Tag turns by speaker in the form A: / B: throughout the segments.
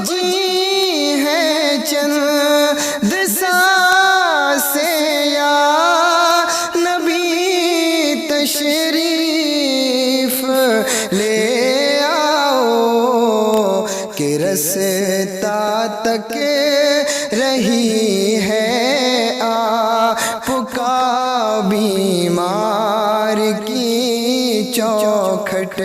A: जी है चंद सांसें या नबी तशरीफ ले आओ कि रस्ता तक रही है आपका बीमार की चौखट।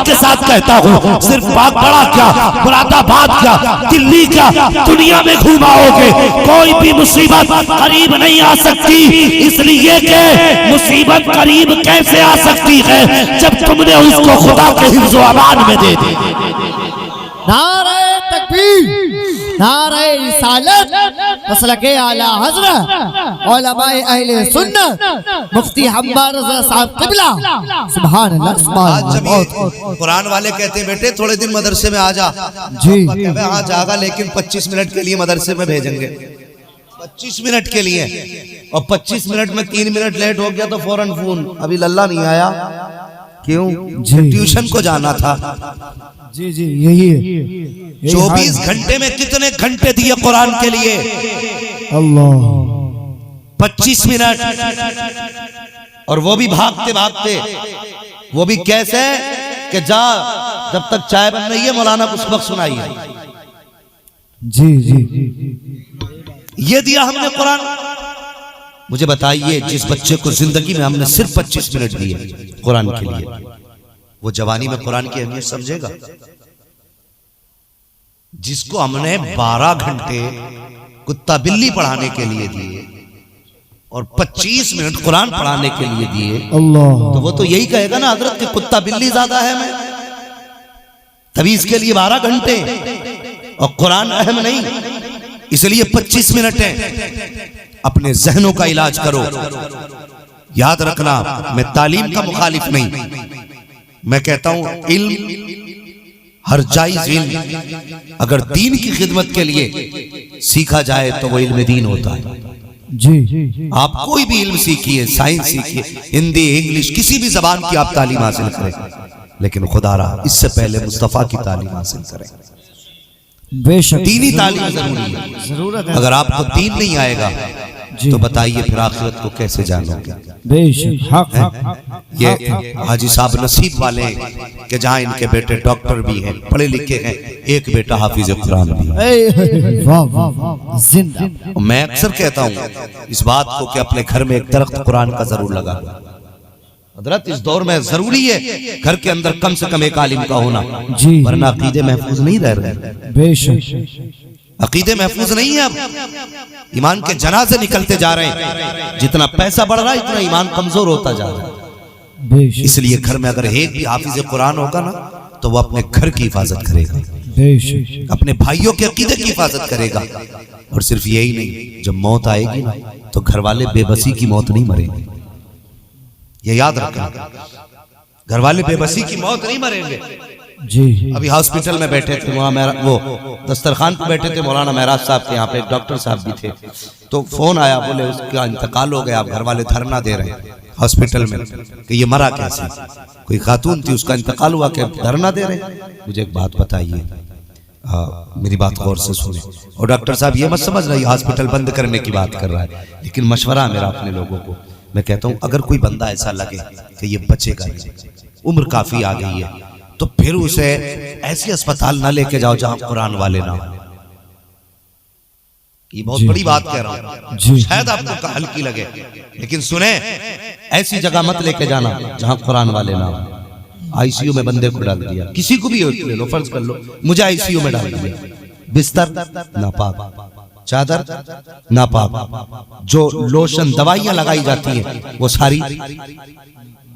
B: के साथ कहता हूँ सिर्फ बात बड़ा क्या, मुरादाबाद क्या, दिल्ली क्या, दुनिया में घुमाओगे कोई भी मुसीबत करीब नहीं आ सकती। इसलिए कि मुसीबत करीब कैसे आ सकती है जब तुमने उसको खुदा के हिफ्ज़ व अमान में दे दी।
C: नारे तकबीर, नारे रिसालत, मसलके आला हज़रत, उलमाए अहले सुन्नत, मुफ्ती हम्माद रज़ा साहब क़िबला। सुभान अल्लाह, सुभान अल्लाह।
D: कुरान वाले कहते हैं बेटे थोड़े दिन मदरसे में आ जा
C: जी,
D: हाँ जागा, लेकिन 25 मिनट के लिए मदरसे में भेजेंगे, 25 मिनट के लिए। और 25 मिनट में 3 मिनट लेट हो गया तो फौरन फोन, अभी लल्ला नहीं आया, क्यों? ट्यूशन को जाना था।
C: जी जी, यही है।
D: 24 घंटे में कितने घंटे दिए कुरान के लिए?
C: अल्लाह,
D: 25 मिनट, और वो भी भागते भागते। वो भी कैसे कि जा जब तक चाय बन रही है मौलाना कुछ वक्त सुनाइए।
C: जी जी,
D: ये दिया हमने कुरान। मुझे बताइए जिस बच्चे को जिंदगी में हमने सिर्फ 25 मिनट दिए कुरान के लिए, वो जवानी में कुरान की अहमियत समझेगा? जिसको हमने 12 घंटे कुत्ता बिल्ली पढ़ाने के लिए दिए और 25 मिनट कुरान पढ़ाने के लिए दिए,
C: अल्लाह,
D: तो वो तो यही कहेगा ना हजरत कि कुत्ता बिल्ली ज्यादा है मैं। तभी इसके लिए 12 घंटे और कुरान अहम नहीं, इसलिए 25 मिनट है। अपने जहनों का इलाज करो। याद रखना, मैं तालीम का मुखालिफ नहीं, मैं कहता हूं इल्म हर जायज इल्म अगर दीन की खिदमत के लिए सीखा जाए तो वो इल्म दीन होता है।
C: जी,
D: आप कोई भी इल्म सीखिए, साइंस सीखिए, हिंदी इंग्लिश किसी भी जबान की आप तालीम हासिल करें, लेकिन खुदारा इससे पहले मुस्तफा की तालीम हासिल करें।
C: बेशक
D: दीनी तालीम जरूरी है।
C: जरूरत है।
D: अगर आपको दीन नहीं आएगा तो बताइए फिर आखिरत को कैसे जानोगे?
C: बेशक हक हक।
D: ये हाजी साहब नसीब वाले कि जहाँ इनके बेटे डॉक्टर भी हैं, पढ़े लिखे हैं, एक बेटा हाफिज कुरान भी है।
C: वाह वाह वाह, जिंदा।
D: मैं अक्सर कहता हूँ इस बात को कि अपने घर में एक दरख्त कुरान का जरूर लगा। हजरत इस दौर में जरूरी है घर के अंदर कम से कम एक आलिम का होना,
C: जी,
D: वरना अकीदे महफूज नहीं रह रहे।
C: बेशक
D: अकीदे महफूज नहीं है। अब ईमान के जनाजे निकलते जा रहे हैं, जितना पैसा बढ़ रहा है इतना ईमान कमजोर होता जा रहा है।
C: बेशक
D: इसलिए घर में अगर एक भी हाफिज कुरान होगा ना तो वो अपने घर की हिफाजत करेगा,
C: बेशक
D: अपने भाइयों के अकीदे की हिफाजत करेगा। और सिर्फ यही नहीं, जब मौत आएगी ना तो घर वाले बेबसी की मौत नहीं मरेंगे, ये याद रखना। घर वाले बेबसी की मौत नहीं मरेंगे।
C: जी,
D: अभी हॉस्पिटल में बैठे थे, वहाँ वो दस्तरखान पे बैठे थे मौलाना महराज साहब के, यहाँ पे एक डॉक्टर साहब भी थे, तो फोन आया, बोले उसका इंतकाल हो गया। अब घर वाले धरना दे रहे हैं हॉस्पिटल में कि ये मरा कैसे। कोई खातून थी, उसका इंतकाल हुआ, कि धरना दे रहे हैं। मुझे एक बात बताइए, मेरी बात गौर से सुने। और डॉक्टर साहब ये मत समझ रही हॉस्पिटल बंद करने की बात कर रहा है, लेकिन मशवरा मेरा अपने लोगों को, मैं कहता हूँ अगर कोई बंदा ऐसा लगे कि ये बचेगा नहीं, उम्र काफी आ गई है, तो फिर उसे ऐसे अस्पताल ना लेके जाओ जहां कुरान वाले ना हो। ये बहुत बड़ी बात कह रहा हूं, शायद आपको हल्की लगे, लेकिन सुने, ऐसी जगह मत लेके जाना जहां कुरान वाले ना हो। आईसीयू में बंदे को डाल दिया, किसी को भी ले लो, फर्ज कर लो मुझे आईसीयू में डाल दिया, बिस्तर नापाक, चादर नापाक, जो लोशन दवाइयां लगाई जाती हैं वो सारी,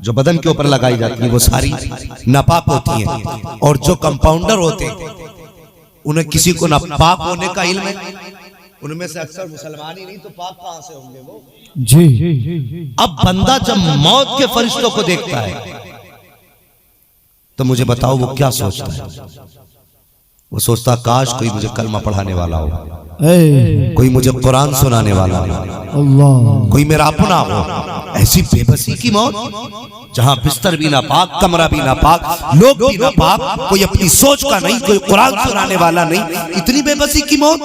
D: जो बदन के ऊपर लगाई जाती है वो सारी नापाक होती हैं। और जो कंपाउंडर होते हैं उन्हें किसी को नापाक होने का इल्म है, उनमें से अक्सर मुसलमान ही नहीं तो पाक कहां से होंगे वो?
C: जी,
D: अब बंदा जब मौत के फरिश्तों को देखता है तो मुझे बताओ वो क्या सोचता है? वो सोचता काश कोई मुझे कलमा पढ़ाने वाला हो,
C: ए
D: कोई मुझे कुरान सुनाने वाला हो,
C: अल्लाह
D: कोई मेरा अपना हो। ऐसी बेबसी की मौत जहां बिस्तर भी ना पाक, कमरा भी ना पाक, लोग भी ना पाक, कोई अपनी सोच का नहीं, कोई कुरान सुनाने वाला नहीं, इतनी बेबसी की मौत।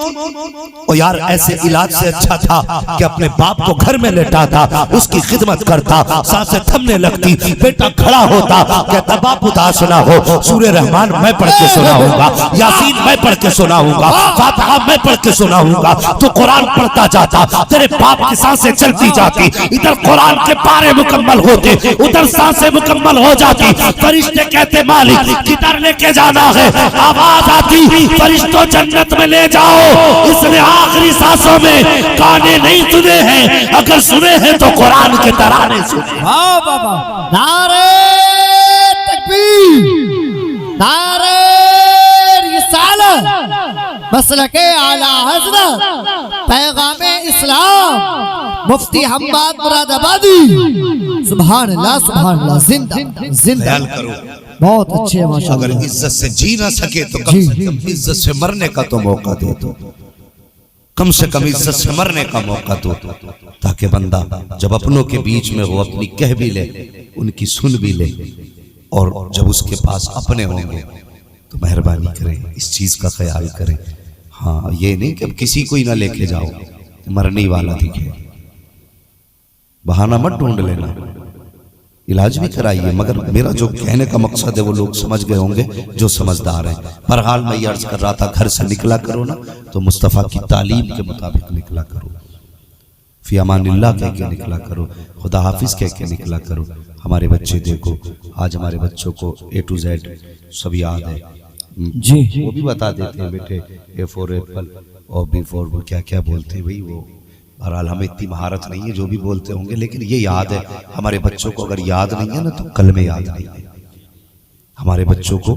D: और यार ऐसे इलाज से अच्छा था कि अपने बाप को घर में लेटाता, उसकी खिदमत करता, सांसें थमने लगती, बेटा खड़ा होता, कहता बाप उदास ना हो, सूरह रहमान मैं पढ़ के सुनाऊंगा, यासीन मैं पढ़ के सुनाऊंगा, फातिहा मैं पढ़ के सुनाऊंगा। तो कुरान पढ़ता जाता, तेरे बाप की सांसें चलती जाती, इधर कुरान के पारे मुकम्मल होते, उधर सांसें मुकम्मल हो जाती। फरिश्ते कहते मालिक किधर लेके जाना है, आवाज आती फरिश्तों जन्नत में ले जाओ, इसने आखिरी सांसों में गाने नहीं सुने हैं, अगर सुने हैं तो कुरान के तराने सुने।
C: वाह बाबा, नारे तकबीर, नारे रिसालत, मसलके आला हज़रत, पैगामे इस्लाम, मुफ्ती हम्माद मुरादाबादी। सुभान अल्लाह, जिंदा जिंदा।
D: ख्याल करो,
C: बहुत अच्छे हैं माशाअल्लाह।
D: अगर इज्जत से जी ना सके तो कम से कम इज्जत से मरने का तो मौका दे दो, कम से कम इज्जत से मरने का मौका दो, ताकि बंदा जब अपनों के बीच में हो अपनी कह भी ले, उनकी सुन भी ले, और जब उसके पास अपने होंगे तो मेहरबानी करें, इस चीज का ख्याल करें। हाँ, ये नहीं कि अब किसी को ही ना लेके जाओ, मरने वाला दिखे, बहाना मत ढूंढ लेना, इलाज भी कराइए। मगर मेरा जो कहने का मकसद है वो लोग समझ गए होंगे जो समझदार हैं। पर हाल मैं ये अर्ज कर रहा था, घर से निकला करो ना तो मुस्तफ़ा की तालीम के मुताबिक निकला करो, फी अमानिल्लाह कह के निकला करो, खुदा हाफिज कह के निकला करो। हमारे बच्चे देखो, आज हमारे बच्चों को A to Z सब याद है
C: जी,
D: वो भी बता देते हैं बेटे A for एप्पल और B for वो क्या क्या बोलते हैं भाई। वो बहरहाल हमें इतनी महारत नहीं है, जो भी बोलते होंगे, लेकिन ये याद है हमारे बच्चों को। अगर याद नहीं है ना तो कल में याद नहीं है, हमारे बच्चों को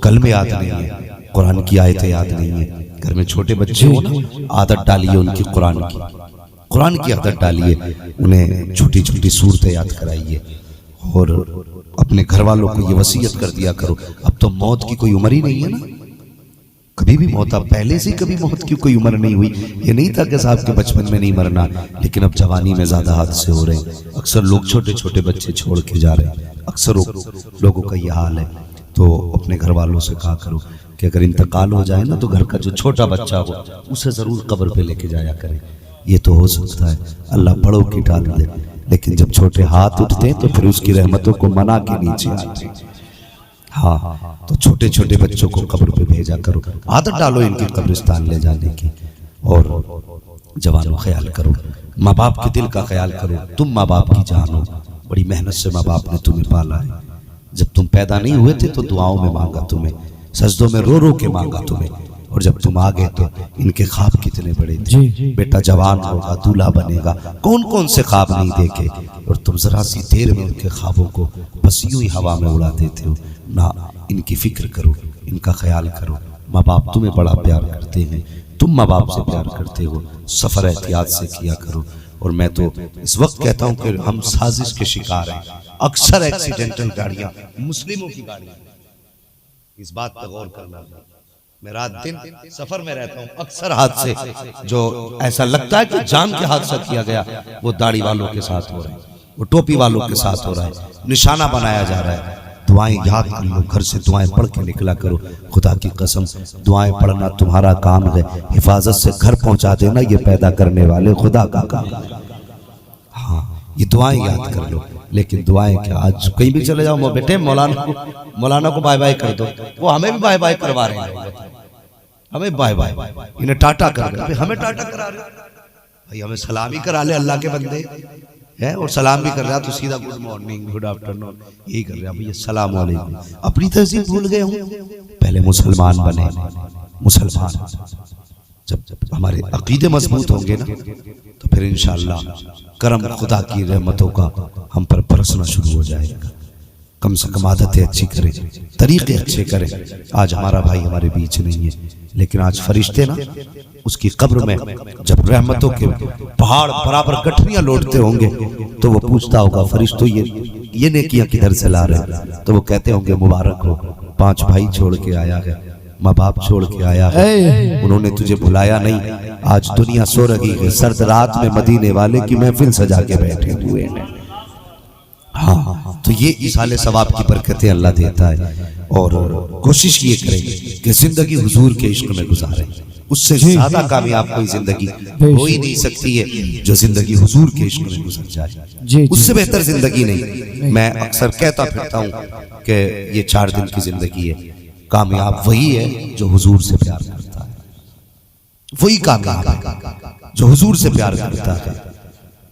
D: कल में याद नहीं है, कुरान की आयतें याद नहीं है। घर में छोटे बच्चे हो ना, आदत डालिए उनकी कुरान की आदत डालिए, उन्हें छोटी छोटी सूरतें याद कराइए, और अपने घर वालों को ये वसीयत कर दिया करो। अब तो मौत की कोई उम्र ही नहीं है ना, कभी भी मौत, अब पहले से कभी मौत की कोई उम्र नहीं हुई। ये नहीं था कि साहब के बचपन में नहीं मरना, लेकिन अब जवानी में ज्यादा हादसे हो रहे हैं। अक्सर लोग छोटे छोटे बच्चे छोड़ के जा रहे हैं, अक्सर लोगों का ये हाल है। तो अपने घर वालों से कहा करो कि अगर इंतकाल हो जाए ना तो घर का जो छोटा बच्चा हो उसे जरूर कब्र पे लेके जाया करें। ये तो हो सकता है अल्लाह बड़ों की टाल दे, लेकिन जब छोटे हाथ उठते हैं तो फिर उसकी रहमतों को मना के नीचे आते हैं। हाँ, तो छोटे छोटे बच्चों को कब्र पे भेजा करो, आदत डालो इनकी कब्रिस्तान ले जाने की। और जवानों ख्याल करो, माँ बाप के दिल का ख्याल करो। तुम माँ बाप की जान हो, बड़ी मेहनत से माँ बाप ने तुम्हें पाला है। जब तुम पैदा नहीं हुए थे तो दुआओं में मांगा तुम्हें, सजदों में रो रो के मांगा तुम्हें, और जब तुम आ गए तो इनके ख्वाब कितने बड़े थे। बेटा जवान होगा, दूल्हा बनेगा, कौन कौन से ख्वाब नहीं देखे, और तुम जरा सी देर में उनके ख्वाबों को बस यूं ही हवा में उड़ा देते हो ना। इनकी फिक्र करो, इनका ख्याल करो। माँ बाप तुम्हें बड़ा प्यार करते हैं, तुम माँ बाप से प्यार करते हो। सफर एहतियात से किया करो। और मैं तो इस वक्त कहता हूँ कि हम साजिश के शिकार हैं। अक्सर एक्सीडेंटल गाड़ियां मुस्लिमों की गाड़ियां, इस बात पर गौर करना। मैं रात दिन सफर में रहता हूँ, अक्सर हादसे जो ऐसा लगता है कि जान के हादसा किया गया वो दाढ़ी वालों के साथ हो रहा है, वो टोपी वालों के साथ हो रहा है, निशाना बनाया जा रहा है। दुआएं याद कर लो, घर से दुआएं पढ़ के निकला करो। खुदा की कसम दुआएं पढ़ना तुम्हारा काम है, हिफाजत से घर पहुंचा देना ये पैदा करने वाले खुदा का काम। हाँ, ये दुआएं याद कर लो। लेकिन दुआएं क्या, आज कहीं भी चले जाओ बेटे मौलाना को बाय बाय कर दो, वो हमें भी बाय बाय करवा रहे हैं, हमें बाय बाय, इन्हें टाटा कर दो, हमें टाटा करा रहे भाई, हमें सलाम ही करा ले अल्लाह के बंदे है। और सलाम भी कर रहा तो सीधा गुड मॉर्निंग गुड आफ्टरनून यही कर रहा भैया, सलाम वालेकुम। अपनी तहजीब भूल गए हूँ। पहले मुसलमान बने, मुसलमान जब हमारे अकीदे मजबूत होंगे ना तो फिर इंशाअल्लाह करम खुदा की रहमतों का हम पर बरसना शुरू हो जाएगा। कम से कम आदतें अच्छी करें, तरीके अच्छे करें। आज हमारा भाई हमारे बीच नहीं है, लेकिन आज फरिश्ते ना उसकी कब्र में जब रहमतों के पहाड़ बराबर गठरियां लौटते होंगे तो वो पूछता होगा फरिश्तों ये नेकियां किधर से ला रहे हैं? तो वो कहते होंगे मुबारक हो, 5 भाई छोड़ के आया है, माँ बाप छोड़ के आया है, उन्होंने तुझे बुलाया नहीं। आज दुनिया सो रही है, सर्द रात में मदीने वाले की महफिल सजा के बैठे हुए हैं। हाँ, तो ये इसाले सवाब की बरकतें अल्लाह देता है। और कोशिश ये करें कि जिंदगी हुजूर के इश्क में गुजारें। उससे ज्यादा कामयाब कोई जिंदगी हो ही नहीं सकती है जो जिंदगी हुजूर के इश्क में गुजर जाए। उससे बेहतर जिंदगी नहीं। मैं अक्सर कहता फिरता हूँ कि ये 4 दिन की जिंदगी है। कामयाब वही है जो हुजूर से प्यार करता है, वही कामयाब है जो हुजूर से प्यार करता है।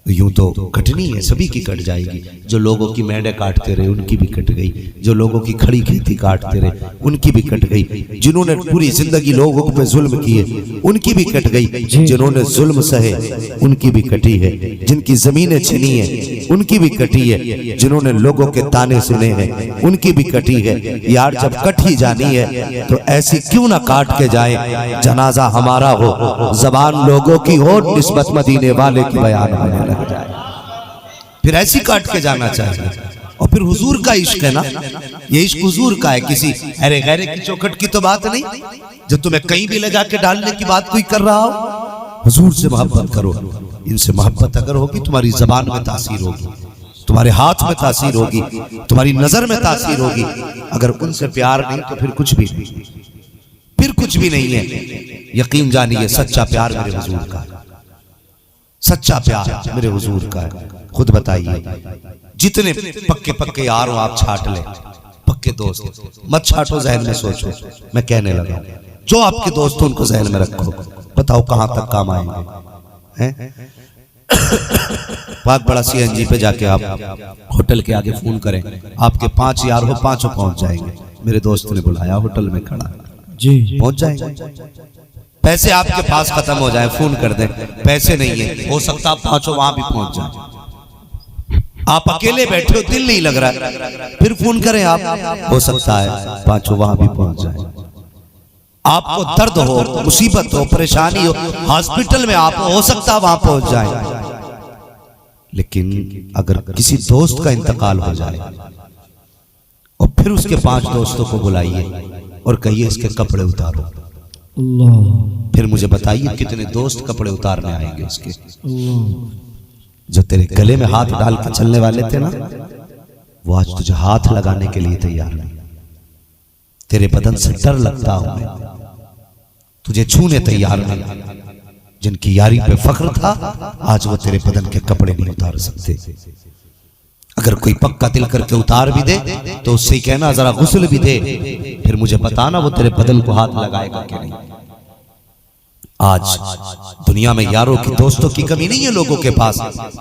D: यूं तो कटनी है, सभी की कट जाएगी। जो लोगों की मेंढे काटते रहे उनकी भी कट गई, जो लोगों की खड़ी खेती काटते रहे उनकी भी कट गई, जिन्होंने पूरी जिंदगी लोगों पे जुल्म किए उनकी भी कट गई, जिन्होंने जुल्म सहे उनकी भी कटी है, जिनकी जमीनें छिनी है उनकी भी कटी है, जिन्होंने लोगों के ताने सुने हैं उनकी भी कटी है। यार जब कट ही जानी है तो ऐसी क्यों ना काट के जाए, जनाजा हमारा हो, जबान लोगों की हो, निस्बत मदीने वाले की बयान होने लगे जाए, फिर ऐसी काट के जाना चाहिए। और फिर हुजूर का इश्क है ना, ये इश्क हुजूर का है, किसी अरे गैरे की चौखट की तो बात नहीं जो तुम्हें कहीं भी ले जाके डालने की बात कोई कर रहा हो। हुजूर से मोहब्बत करो। इनसे मोहब्बत अगर होगी तुम्हारी जबान में तासीर होगी, तुम्हारे हाथ में तासीर होगी, तुम्हारी नजर में तासीर होगी। अगर उनसे प्यार नहीं तो फिर कुछ भी नहीं, फिर कुछ भी नहीं है। यकीन जानिए सच्चा प्यार मेरे हुजूर का, सच्चा प्यार मेरे हुजूर का है। खुद बताइए, जितने पक्के पक्के यार हो आप छाट ले, पक्के दोस्त मत छाटो, जहन में सोचो। मैं कहने लगा जो आपके दोस्त उनको जहन में रखो, बताओ कहां तक काम आएंगे हैं? पाक बड़ा CNG पे जाके आप होटल के आगे फोन करें, आपके 5 यार हो, 5 पहुंच जाएंगे। मेरे दोस्त ने बुलाया, होटल में खड़ा जी, पहुंच जाएंगे। पैसे आपके पास खत्म हो जाए, फोन कर दें, पैसे नहीं है, हो सकता आप 5 वहां भी पहुंच जाए। आप अकेले बैठे हो, दिल नहीं लग रहा है, फिर फोन करें आप, हो सकता है 5 वहां भी पहुंच जाए। आपको दर्द हो, मुसीबत हो, परेशानी हो, हॉस्पिटल में आप हो सकता है वहां पहुंच जाए। लेकिन अगर किसी दोस्त का इंतकाल हो जाए और फिर उसके 5 दोस्तों को बुलाइए और कहिए इसके कपड़े उतारो, फिर मुझे बताइए कितने दोस्त कपड़े उतारने आएंगे इसके। जो तेरे गले में हाथ डाल के चलने वाले थे ना, वो आज तुझे हाथ लगाने के लिए तैयार नहीं। तेरे बदन से डर लगता हूं मैं, तुझे छूने तैयार नहीं। जिनकी यारी पे फख्र था आज वो तेरे बदन के कपड़े नहीं उतार सकते। अगर कोई पक्का दिल करके उतार भी दे तो उससे ही कहना जरा गुस्ल भी दे, फिर मुझे बताना वो तेरे बदन को हाथ लगाएगा कि नहीं। आज दुनिया में यारों की, दोस्तों की कमी नहीं है लोगों के पास,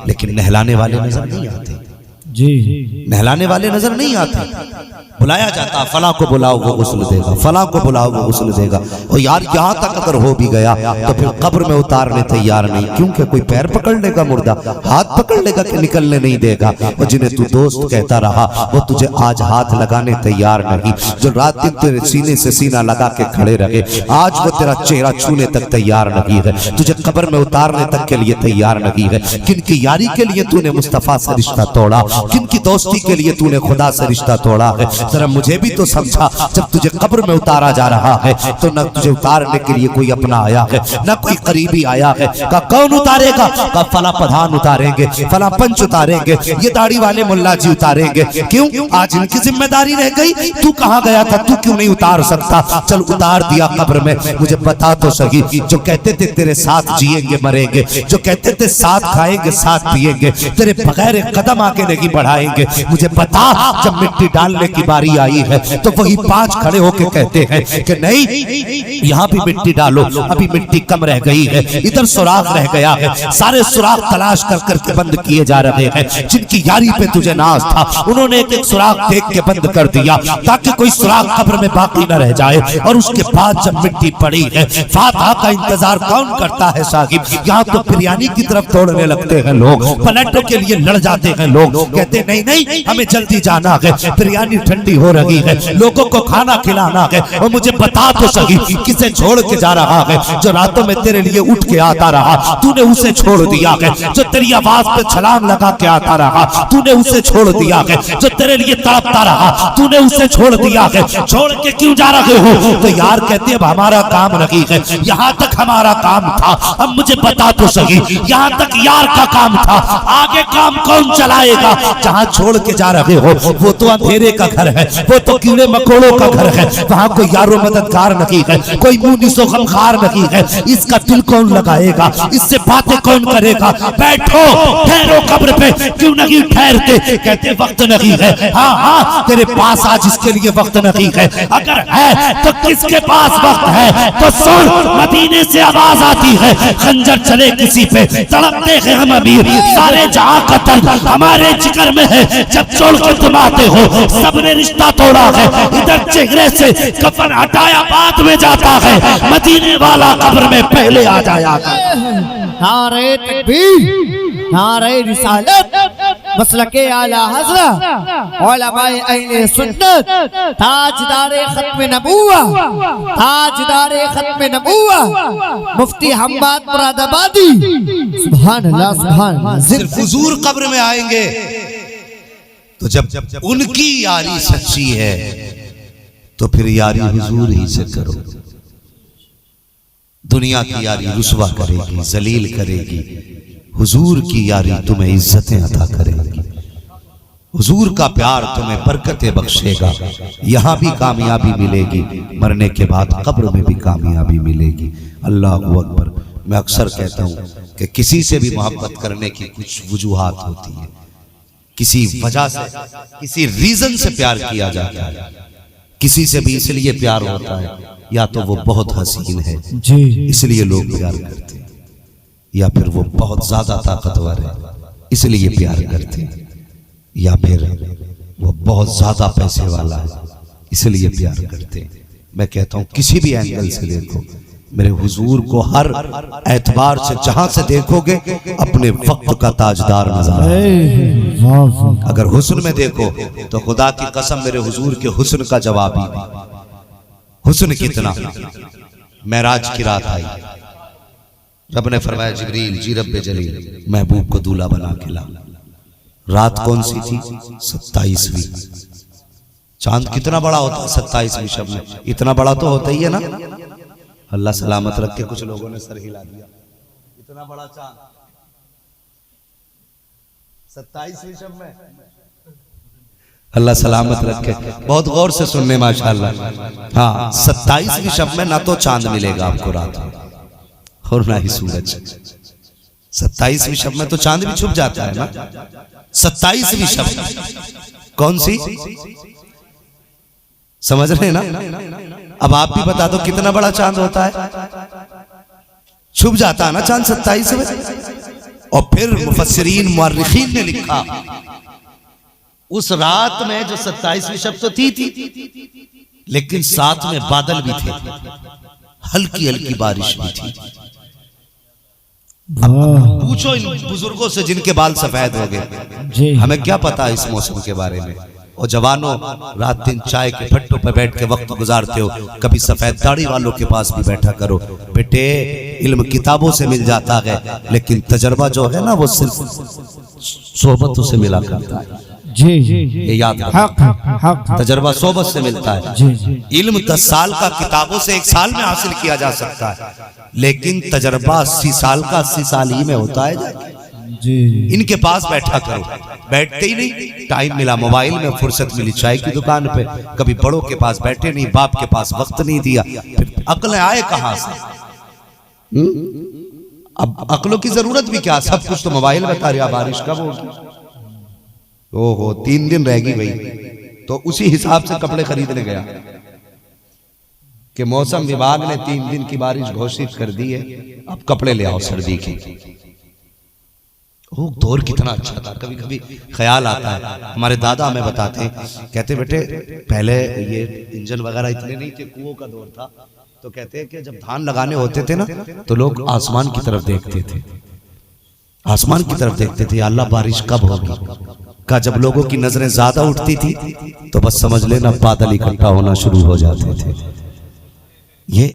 D: लेकिन नहलाने वाले नजर नहीं आते जी, नहलाने वाले नजर नहीं आते। बुलाया जाता, फला को बुलाओ वो गुस्ल देगा, फला को बुलाओ वो गुस्ल देगा। और यार यहाँ तक अगर हो भी गया तो फिर कब्र में उतारने तैयार नहीं, क्योंकि कोई पैर पकड़ लेगा मुर्दा, हाथ पकड़ लेगा कि निकलने नहीं देगा। और जिन्हें तू दोस्त कहता रहा वो तुझे आज हाथ लगाने तैयार नहीं। जो रात दिन तेरे सीने से सीना लगा के खड़े रहे, आज वो तेरा चेहरा छूने तक तैयार नहीं है, तुझे कब्र में उतारने तक के लिए तैयार नहीं है। किनकी यारी के लिए तूने मुस्तफा से रिश्ता तोड़ा, किनकी दोस्ती के लिए तूने खुदा से रिश्ता तोड़ा है। जरा मुझे भी तो समझा, जब तुझे कब्र में उतारा जा रहा है तो न तुझे उतारने के लिए कोई अपना आया है, न कोई करीबी आया है। का कौन उतारेगा? का फला प्रधान उतारेंगे, फला पंच उतारेंगे, ये दाढ़ी वाले मुल्ला जी उतारेंगे। क्यों? आज इनकी जिम्मेदारी रह गई। तू कहां गया था? तू क्यों नहीं उतार सकता? चल उतार दिया कब्र में। मुझे बता तो सही, जो कहते थे तेरे साथ जिएंगे मरेंगे, जो कहते थे साथ खाएंगे साथ पिएंगे, तेरे बगैर कदम आगे नहीं बढ़ाएंगे, मुझे बता जब मिट्टी डालने की बारी आई है तो वही 5 खड़े होके कहते हैं कि नहीं यहाँ भी मिट्टी डालो, अभी मिट्टी कम रह गई है, इधर सुराख रह गया है। सारे सुराख तलाश कर करके बंद किए जा रहे हैं। जिनकी यारी पे तुझे नाज था उन्होंने एक एक सुराख देख के बंद कर दिया ताकि कोई सुराख कब्र में बाकी न रह जाए। और उसके बाद जब मिट्टी पड़ी है, फातिहा का इंतजार कौन करता है साहिब? यहाँ तो बिरयानी की तरफ दौड़ने लगते हैं लोग, प्लेटों के लिए लड़ जाते हैं लोग
B: कहते नहीं नहीं हमें जल्दी जाना है, बिरयानी ठंडी हो रही है, लोगों को खाना खिलाना है, और मुझे बता तो सही किसे छोड़ के जा रहा है जो रातों में तेरे लिए उठ के आता रहा, तूने उसे छोड़ दिया है, जो तेरी आवाज पे छलांग लगा के आता रहा, तूने उसे छोड़ दिया है, जो तेरे लिए तड़पता रहा, तूने उसे छोड़ दिया है, छोड़ के क्यों जा रहे हो? तो यार कहते अब हमारा काम नहीं है, यहाँ तक हमारा काम था, अब मुझे बता तो सही यहाँ तक यार का काम था, आगे काम कौन चलाएगा? जहाँ छोड़ के जा रहे हो वो तो अंधेरे का घर है, वो तो कीड़े मकोड़ों का घर है, वहाँ कोई यारो मददगार नहीं है, कोई मुनीसो गमखार नहीं है, इसका दिल कौन लगाएगा, इससे बातें कौन करेगा? बैठो ठहरो कब्र पे, क्यों नहीं ठहरते? कहते वक्त नहीं है, हाँ हाँ तेरे पास आज इसके लिए वक्त नहीं है, अगर है तो किसके पास वक्त है? तो सुन, मदीने से आवाज आती है, खंजर चले किसी पे तड़पते हैं हम अमीर, सारे जहां का दर्द हमारे जिगर में है, जब छोड़ के तुम आते हो सबने रिश्ता तोड़ा है, इधर चेहरे से कफन हटाया बाद में जाता है, मदीने वाला कब्र में पहले आ जाया है।
C: नारे तकबीर, नारे रिसालत, मसलके आला हज़रत, उलमाए अहले सुन्नत, ताजदारे खत्म नबुव्वा, ताजदारे खत्म नबुव्वा, मुफ्ती हम्माद मुरादाबादी, सुभान अल्लाह सुभान अल्लाह।
D: सिर्फ हुजूर कब्र में आएंगे तो जब उनकी यारी सच्ची है तो फिर यारी हुजूर ही से करो। दुनिया की यारी रुसवा करेगी, जलील करेगी, हुजूर की यारी तुम्हें इज्जतें अता करेगी, हुजूर का प्यार तुम्हें बरकतें बख्शेगा, यहाँ भी कामयाबी मिलेगी, मरने के बाद कब्र में भी कामयाबी मिलेगी। अल्लाह अकबर। मैं अक्सर कहता हूँ कि किसी से भी मोहब्बत करने की कुछ वजूहात होती है, किसी वजह से, किसी रीजन से प्यार किया जाता है, किसी से भी इसलिए प्यार होता है या तो वो बहुत हसीन है इसलिए लोग प्यार करते हैं, या फिर वो बहुत ज्यादा ताकतवर है इसलिए प्यार करते हैं, या फिर वो बहुत ज्यादा पैसे वाला है इसलिए प्यार करते हैं। मैं कहता हूं किसी भी एंगल से देखो, मेरे हुजूर को हर एतबार से जहां से देखोगे अपने वक्त का ताजदार नजर आएगा। अगर हुस्न में देखो तो खुदा की कसम मेरे हुजूर के हुस्न का जवाब ही नहीं। हुस्न कितना, मेराज की रात आई, रब ने फरमाया जिब्रील जी रब्बे जलील महबूब को दूल्हा बना के ला। रात कौन सी थी? 27वीं। चांद कितना बड़ा होता है 27वीं शब में? इतना बड़ा तो होता ही है ना। अल्लाह सलामत रख के कुछ लोगों ने सर हिला दिया, इतना बड़ा चांद 27वीं शब में। अल्लाह सलामत रखे, बहुत गौर से सुनने माशाअल्लाह। हाँ 27वीं शब में ना तो चांद मिलेगा आपको रात में और ना ही सूरज। 27वीं शब में तो चांद भी छुप जाता है ना। 27वीं शब कौन सी समझ रहे हैं ना? अब आप भी बता दो कितना बड़ा चांद होता है? छुप जाता है ना चांद 27 में। और फिर मुफस्सिरीन मुअर्रिखीन ने लिखा उस रात में जो 27वीं शब तो थी लेकिन साथ में बादल भी थे, हल्की हल्की बारिश भी थी। पूछो इन बुजुर्गों से जिनके बाल सफेद हो गए, हमें क्या पता इस मौसम के बारे में। और जवानों रात दिन चाय के भट्टों पर बैठ के वक्त गुजारते हो, कभी सफेद दाढ़ी वालों के पास भी बैठा करो। बेटे इल्म किताबों से मिल जाता है लेकिन तजर्बा जो है ना वो सिर्फ सोबतों से मिला करता है। ये याद रखो, तजर्बा सोबत से मिलता है। इल्म 10 साल का किताबों से 1 साल में हासिल किया जा सकता है, लेकिन तजर्बा 80 साल का 80 साल ही में होता है। इनके पास बैठा करो, बैठते ही नहीं। टाइम मिला मोबाइल में, फुर्सत मिली चाय की दुकान पे, कभी बड़ों के पास बैठे नहीं, बाप के पास वक्त नहीं दिया, फिर अक्लें आए कहां से? अब अक्लों की जरूरत भी क्या, सब कुछ तो मोबाइल बता रहा बारिश कब होगी। ओहो 3 दिन रहेगी भाई, तो उसी हिसाब से कपड़े खरीदने गया कि मौसम विभाग ने 3 दिन की बारिश घोषित कर दी है, अब कपड़े ले आओ सर्दी की। वो दौर कितना अच्छा था। कभी कभी ख्याल आता है, हमारे दादा हमें बताते हैं, कहते बेटे पहले ये इंजन वगैरह इतने नहीं थे, कुओं का दौर था, तो कहते हैं कि जब धान लगाने होते थे ना तो लोग आसमान की तरफ देखते थे, आसमान की तरफ देखते थे, अल्लाह बारिश कब होगी। का जब लोगों की नजरें ज्यादा उठती थी तो बस समझ लेना बादल इकट्ठा होना शुरू हो जाते थे। ये